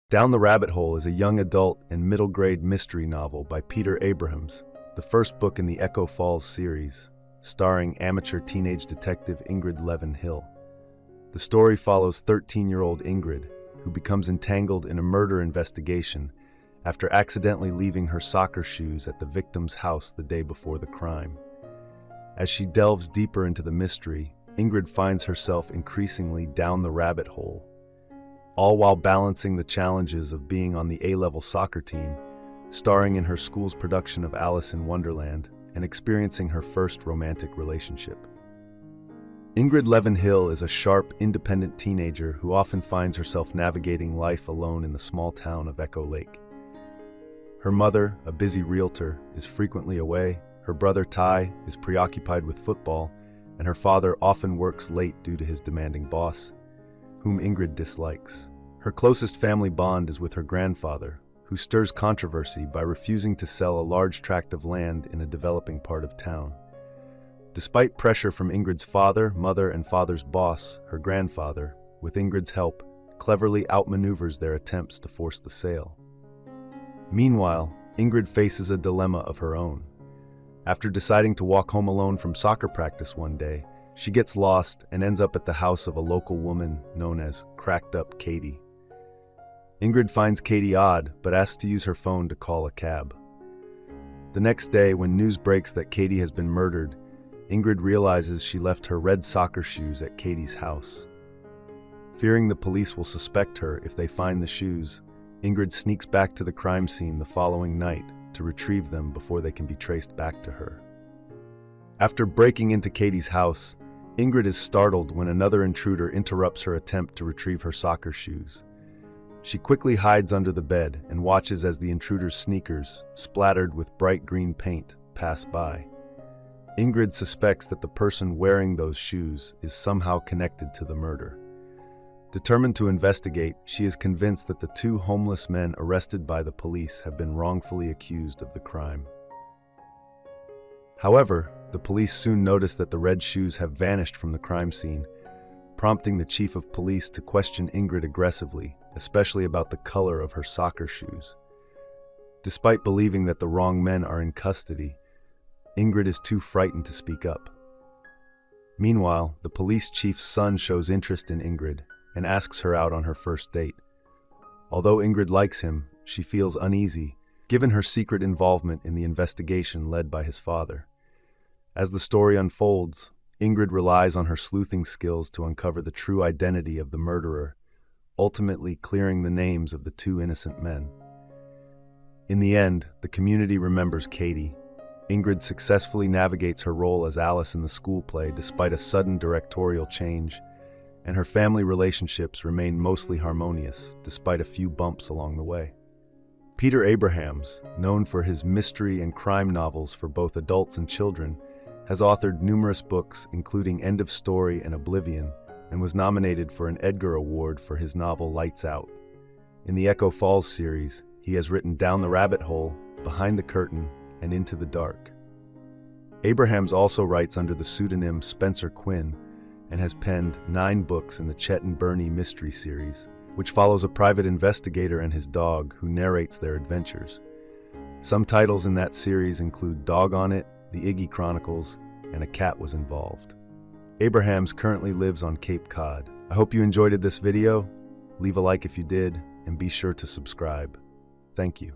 Down the Rabbit Hole is a young adult and middle-grade mystery novel by Peter Abrahams, the first book in the Echo Falls series, starring amateur teenage detective Ingrid Levin-Hill. The story follows 13-year-old Ingrid, who becomes entangled in a murder investigation after accidentally leaving her soccer shoes at the victim's house the day before the crime. As she delves deeper into the mystery, Ingrid finds herself increasingly down the rabbit hole, all while balancing the challenges of being on the A-level soccer team, starring in her school's production of Alice in Wonderland, and experiencing her first romantic relationship. Ingrid Levin-Hill is a sharp, independent teenager who often finds herself navigating life alone in the small town of Echo Lake. Her mother, a busy realtor, is frequently away, her brother Ty is preoccupied with football, and her father often works late due to his demanding boss, whom Ingrid dislikes. Her closest family bond is with her grandfather, who stirs controversy by refusing to sell a large tract of land in a developing part of town. Despite pressure from Ingrid's father, mother, and father's boss, her grandfather, with Ingrid's help, cleverly outmaneuvers their attempts to force the sale. Meanwhile, Ingrid faces a dilemma of her own. After deciding to walk home alone from soccer practice one day, she gets lost and ends up at the house of a local woman known as Cracked Up Katie. Ingrid finds Katie odd, but asks to use her phone to call a cab. The next day, when news breaks that Katie has been murdered, Ingrid realizes she left her red soccer shoes at Katie's house. Fearing the police will suspect her if they find the shoes, Ingrid sneaks back to the crime scene the following night to retrieve them before they can be traced back to her. After breaking into Katie's house, Ingrid is startled when another intruder interrupts her attempt to retrieve her soccer shoes. She quickly hides under the bed and watches as the intruder's sneakers, splattered with bright green paint, pass by. Ingrid suspects that the person wearing those shoes is somehow connected to the murder. Determined to investigate, she is convinced that the two homeless men arrested by the police have been wrongfully accused of the crime. However, the police soon notice that the red shoes have vanished from the crime scene, prompting the chief of police to question Ingrid aggressively, especially about the color of her soccer shoes. Despite believing that the wrong men are in custody, Ingrid is too frightened to speak up. Meanwhile, the police chief's son shows interest in Ingrid and asks her out on her first date. Although Ingrid likes him, she feels uneasy, given her secret involvement in the investigation led by his father. As the story unfolds, Ingrid relies on her sleuthing skills to uncover the true identity of the murderer, ultimately clearing the names of the two innocent men. In the end, the community remembers Katie. Ingrid successfully navigates her role as Alice in the school play despite a sudden directorial change, and her family relationships remain mostly harmonious despite a few bumps along the way. Peter Abrahams, known for his mystery and crime novels for both adults and children, has authored numerous books including End of Story and Oblivion, and was nominated for an Edgar Award for his novel Lights Out. In the Echo Falls series, he has written Down the Rabbit Hole, Behind the Curtain, and Into the Dark. Abrahams also writes under the pseudonym Spencer Quinn and has penned 9 books in the Chet and Bernie mystery series, which follows a private investigator and his dog who narrates their adventures. Some titles in that series include Dog on It, The Iggy Chronicles, and A Cat Was Involved. Abrahams currently lives on Cape Cod. I hope you enjoyed this video. Leave a like if you did, and be sure to subscribe. Thank you.